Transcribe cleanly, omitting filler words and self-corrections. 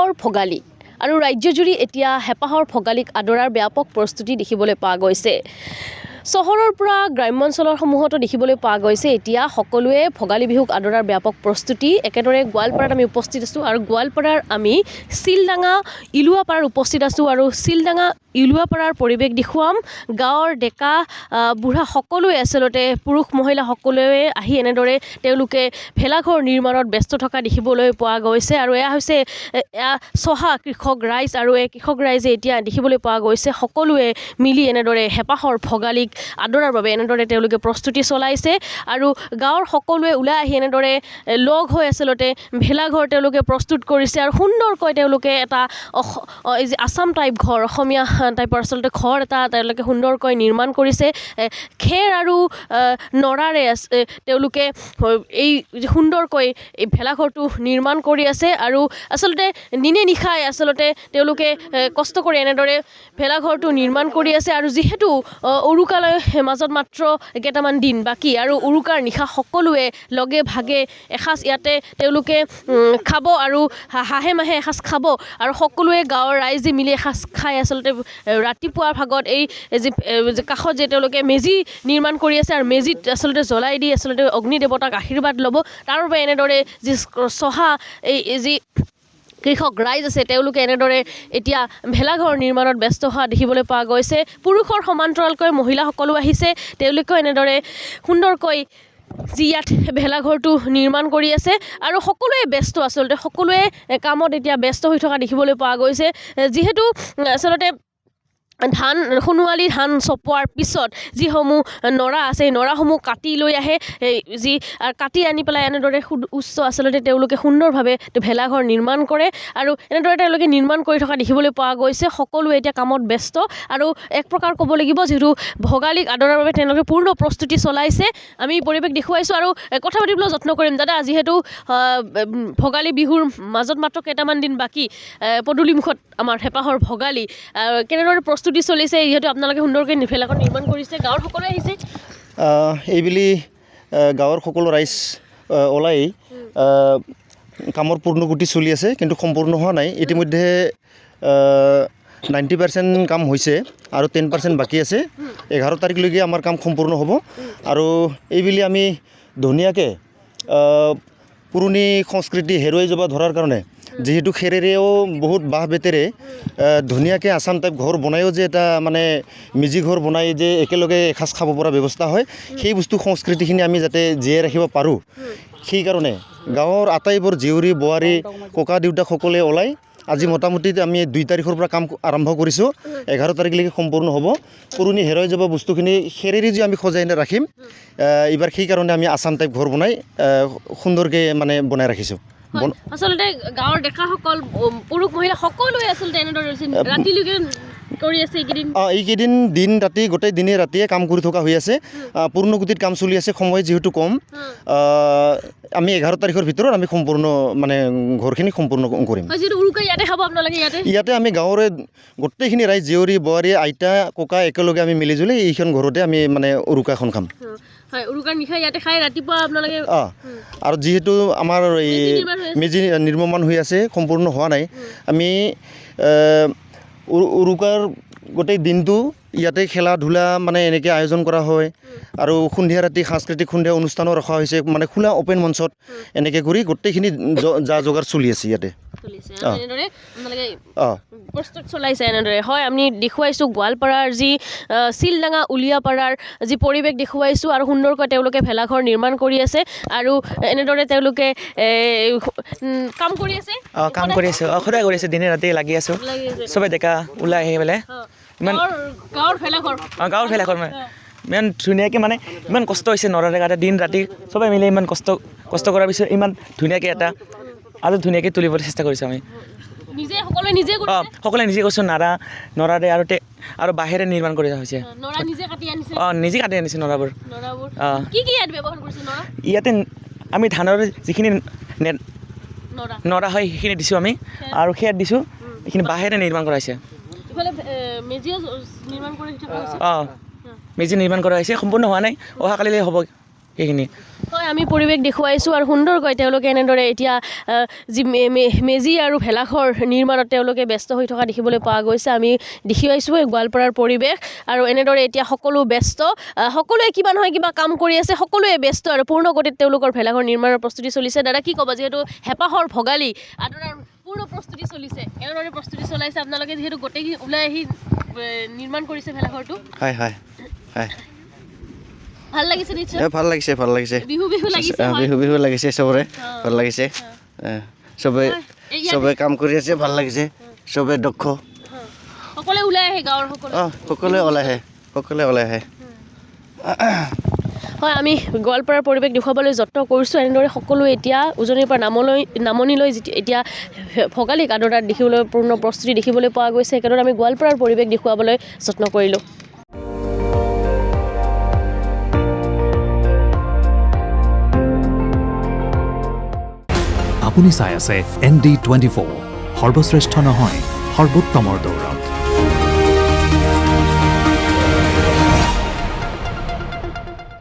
হেঁপাহৰ ভোগালী আৰু ৰাজ্যজুৰি এতিয়া হেঁপাহৰ ভোগালীক আদৰাৰ ব্যাপক প্ৰস্তুতি দেখিবলৈ পোৱা গৈছে। চহৰৰ পৰা গ্ৰাম্যাঞ্চলৰ সমূহতো দেখিবলৈ পোৱা গৈছে এতিয়া সকলোৱে ভোগালী বিহুক আদৰাৰ ব্যাপক প্ৰস্তুতি। একেদৰে গোৱালপাৰাত আমি উপস্থিত আছোঁ আৰু গোৱালপাৰাৰ আমি চিলডাঙা ইলুৱাপাৰাত উপস্থিত আছোঁ আৰু চিলডাঙা ইলুৱাপাৰাৰ পৰিৱেশ দেখুৱাম। গাঁৱৰ ডেকা বুঢ়া সকলোৱে আচলতে পুৰুষ মহিলা সকলোৱে আহি এনেদৰে তেওঁলোকে ভেলাঘৰ নিৰ্মাণত ব্যস্ত থকা দেখিবলৈ পোৱা গৈছে আৰু এয়া হৈছে চহা কৃষক ৰাইজ আৰু এই কৃষক ৰাইজে এতিয়া দেখিবলৈ পোৱা গৈছে সকলোৱে মিলি এনেদৰে হেঁপাহৰ ভোগালীক আদৰাৰ বাবে এনেদৰে তেওঁলোকে প্ৰস্তুতি চলাইছে আৰু গাঁৱৰ সকলোৱে ওলাই আহি এনেদৰে লগ হৈ আচলতে ভেলাঘৰ তেওঁলোকে প্ৰস্তুত কৰিছে আৰু সুন্দৰকৈ তেওঁলোকে এটা আছাম টাইপ ঘৰ অসমীয়া টাইপৰ আচলতে ঘৰ এটা তেওঁলোকে সুন্দৰকৈ নিৰ্মাণ কৰিছে। খেৰ আৰু নৰাৰে তেওঁলোকে এই সুন্দৰকৈ এই ভেলাঘৰটো নিৰ্মাণ কৰি আছে আৰু আচলতে দিনে নিশাই আচলতে তেওঁলোকে কষ্ট কৰি এনেদৰে ভেলাঘৰটো নিৰ্মাণ কৰি আছে আৰু যিহেতু উৰুকালৈ মাজত মাত্ৰ কেইটামান দিন বাকী আৰু উৰুকাৰ নিশা সকলোৱে লগে ভাগে এসাঁজ ইয়াতে তেওঁলোকে খাব আৰু হাঁহে মাহে এসাঁজ খাব আৰু সকলোৱে গাঁৱৰ ৰাইজে মিলি এসাঁজ খাই আচলতে ৰাতিপুৱাৰ ভাগত এই যি কাষত যে তেওঁলোকে মেজি নিৰ্মাণ কৰি আছে আৰু মেজিত আচলতে জ্বলাই দি আচলতে অগ্নি দেৱতাক আশীৰ্বাদ ল'ব। তাৰ বাবে এনেদৰে যি চহা এই যি কৃষক ৰাইজ আছে তেওঁলোকে এনেদৰে এতিয়া ভেলাঘৰ নিৰ্মাণত ব্যস্ত হোৱা দেখিবলৈ পোৱা গৈছে। পুৰুষৰ সমান্তৰালকৈ মহিলাসকলো আহিছে, তেওঁলোকেও এনেদৰে সুন্দৰকৈ যি ইয়াত ভেলাঘৰটো নিৰ্মাণ কৰি আছে আৰু সকলোৱে ব্যস্ত আচলতে সকলোৱে কামত এতিয়া ব্যস্ত হৈ থকা দেখিবলৈ পোৱা গৈছে। যিহেতু আচলতে ধান সোণোৱালী ধান চপোৱাৰ পিছত যিসমূহ নৰা আছে সেই নৰাসমূহ কাটি লৈ আহে যি কাটি আনি পেলাই এনেদৰে উচ্চ আচলতে তেওঁলোকে সুন্দৰভাৱে ভেলাঘৰ নিৰ্মাণ কৰে আৰু এনেদৰে তেওঁলোকে নিৰ্মাণ কৰি থকা দেখিবলৈ পোৱা গৈছে। সকলোৱে এতিয়া কামত ব্যস্ত আৰু এক প্ৰকাৰ ক'ব লাগিব যিহেতু ভোগালীক আদৰাৰ বাবে তেওঁলোকে পূৰ্ণ প্ৰস্তুতি চলাইছে। আমি পৰিৱেশ দেখুৱাইছোঁ আৰু কথা পাতিবলৈ যত্ন কৰিম। দাদা, যিহেতু ভোগালী বিহুৰ মাজত মাত্ৰ কেইটামান দিন বাকী পদূলিমুখত আমাৰ হেঁপাহৰ ভোগালী কেনেদৰে প্ৰস্তুতি চলিছে যিহেতু আপোনালোকে সুন্দৰকৈ ভেলাঘৰ নিৰ্মাণ কৰিছে, গাঁৱৰ সকলোৱে আহিছে? এইবুলি গাঁৱৰ সকলো ৰাইজ ওলাই কামৰ পূৰ্ণগতি চলি আছে কিন্তু সম্পূৰ্ণ হোৱা নাই। ইতিমধ্যে 90% কাম হৈছে আৰু 10% বাকী আছে। 11 তাৰিখলৈকে আমাৰ কাম সম্পূৰ্ণ হ'ব আৰু এইবুলি আমি ধুনীয়াকৈ পুৰণি সংস্কৃতি হেৰুৱাই যাব ধৰাৰ কাৰণে যিহেতু খেৰেৰেও বহুত বাঁহ বেতেৰে ধুনীয়াকৈ আছাম টাইপ ঘৰ বনায়ো যে এটা মানে মেজি ঘৰ বনাই যে একেলগে এসাঁজ খাব পৰা ব্যৱস্থা হয়, সেই বস্তু সংস্কৃতিখিনি আমি যাতে জীয়াই ৰাখিব পাৰোঁ সেইকাৰণে গাঁৱৰ আটাইবোৰ জীয়ৰী বোৱাৰী ককা দেউতাক সকলোৱে ওলাই আজি মোটামুটি আমি 2 তাৰিখৰ পৰা কাম আৰম্ভ কৰিছোঁ। 11 তাৰিখলৈকে সম্পূৰ্ণ হ'ব। পুৰণি হেৰাই যাব বস্তুখিনি খেৰেৰে যে আমি সজাই ৰাখিম এইবাৰ সেইকাৰণে আমি আছাম টাইপ ঘৰ বনাই সুন্দৰকৈ মানে বনাই ৰাখিছোঁ। আচলতে গাঁৱৰ ডেকাসকল পুৰুষ মহিলা সকলোৱে আচলতে এনেদৰে ৰাতিলৈকে কৰি আছে এইকেইদিন দিন ৰাতি গোটেই দিনে ৰাতিয়ে কাম কৰি থকা হৈ আছে। পূৰ্ণগতিত কাম চলি আছে, সময় যিহেতু কম। আমি 11 তাৰিখৰ ভিতৰত আমি সম্পূৰ্ণ মানে ঘৰখিনি সম্পূৰ্ণ কৰিম। ইয়াতে আমি গাঁৱৰে গোটেইখিনি ৰাইজ জীয়ৰী বোৱাৰী আইতা ককা একেলগে আমি মিলিজুলি এইখন ঘৰতে আমি মানে উৰুকাখন খাম। আৰু যিহেতু আমাৰ এই মেজি নিৰ্মাণ হৈ আছে, সম্পূৰ্ণ হোৱা নাই, আমি উৰুকাৰ গোটেই দিনটো ইয়াতে খেলা ধূলা মানে এনেকৈ আয়োজন কৰা হয় আৰু সন্ধিয়া ৰাতি সাংস্কৃতিক সন্ধিয়া অনুষ্ঠানো ৰখা হৈছে মানে খোলা অ'পেন মঞ্চত এনেকৈ কৰি গোটেইখিনি যা যোগাৰ চলি আছে ইয়াতে। প্ৰস্তুত চলাইছে এনেদৰে হয়। আমি দেখুৱাইছোঁ গোৱালপাৰাৰ যি চিলডাঙা উলিয়াপাৰাৰ যি পৰিৱেশ দেখুৱাইছোঁ আৰু সুন্দৰকৈ তেওঁলোকে ভেলাঘৰ নিৰ্মাণ কৰি আছে আৰু এনেদৰে তেওঁলোকে কাম কৰি আছে সদায় কৰি আছে, দিনে ৰাতি লাগি আছোঁ চবে ডেকা ওলাই আহি পেলাই ইমান গাঁৱৰ ভেলাঘৰ ইমান ধুনীয়াকৈ মানে ইমান কষ্ট হৈছে নৰাৰে কাটে দিন ৰাতি চবে মিলি ইমান কষ্ট কৰাৰ পিছত ইমান ধুনীয়াকৈ এটা আৰু ধুনীয়াকৈ তুলিবলৈ চেষ্টা কৰিছোঁ আমি সকলোৱে নিজে কৰিছোঁ। নৰাৰে আৰু বাঁহেৰে নিৰ্মাণ কৰা হৈছে। নিজে কাটি আনিছে নৰাবোৰ। ইয়াতে আমি ধানৰ যিখিনি নৰা হয় সেইখিনি দিছোঁ আমি আৰু খেৰ দিছোঁ, এইখিনি বাঁহেৰে নিৰ্মাণ কৰা হৈছে। মেজি নিৰ্মাণ কৰা হৈছে, সম্পূৰ্ণ হোৱা নাই, অহাকালিলৈ হ'ব সেইখিনি। হয় আমি পৰিৱেশ দেখুৱাইছোঁ আৰু সুন্দৰকৈ তেওঁলোকে এনেদৰে এতিয়া যি মেজি আৰু ভেলাঘৰ নিৰ্মাণত তেওঁলোকে ব্যস্ত হৈ থকা দেখিবলৈ পোৱা গৈছে আমি দেখুৱাইছোঁ এই গোৱালপাৰাৰ পৰিৱেশ আৰু এনেদৰে এতিয়া সকলো ব্যস্ত সকলোৱে কিবা নহয় কিবা কাম কৰি আছে সকলোৱে ব্যস্ত আৰু পূৰ্ণ গতিত তেওঁলোকৰ ভেলাঘৰ নিৰ্মাণৰ প্ৰস্তুতি চলিছে দাদা কি ক'ব যিহেতু হেঁপাহৰ ভোগালী আদৰাৰ পূৰ্ণ প্ৰস্তুতি চলিছে এনেদৰে প্ৰস্তুতি চলাইছে আপোনালোকে যিহেতু গোটেইখিনি ওলাই আহি নিৰ্মাণ কৰিছে ভেলাঘৰটো হয় হয় হয় ভাল লাগিছে নিশ্চয় ভাল লাগিছে ভাল লাগিছে বিহু বিহু লাগিছে বিহু বিহু লাগিছে চবৰে ভাল লাগিছে চবে কাম কৰি আছে ভাল লাগিছে চবে দক্ষ সকলোৱে ওলাই আহে গাঁৱৰ সকলোৱে ওলাই আহে হয় আমি গোৱালপাৰাৰ পৰিৱেশ দেখুৱাবলৈ যত্ন কৰিছোঁ এনেদৰে সকলোৱে এতিয়া উজনিৰ পৰা নামনিলৈ এতিয়া ভোগালীক আদৰাত দেখিবলৈ পূৰ্ণ প্ৰস্তুতি দেখিবলৈ পোৱা গৈছে একেদৰে আমি গোৱালপাৰাৰ পৰিৱেশ দেখুৱাবলৈ যত্ন কৰিলোঁ আপুনি চাই আছে ND24 সৰ্বশ্ৰেষ্ঠ নহয় সৰ্বোত্তমৰ দৌৰ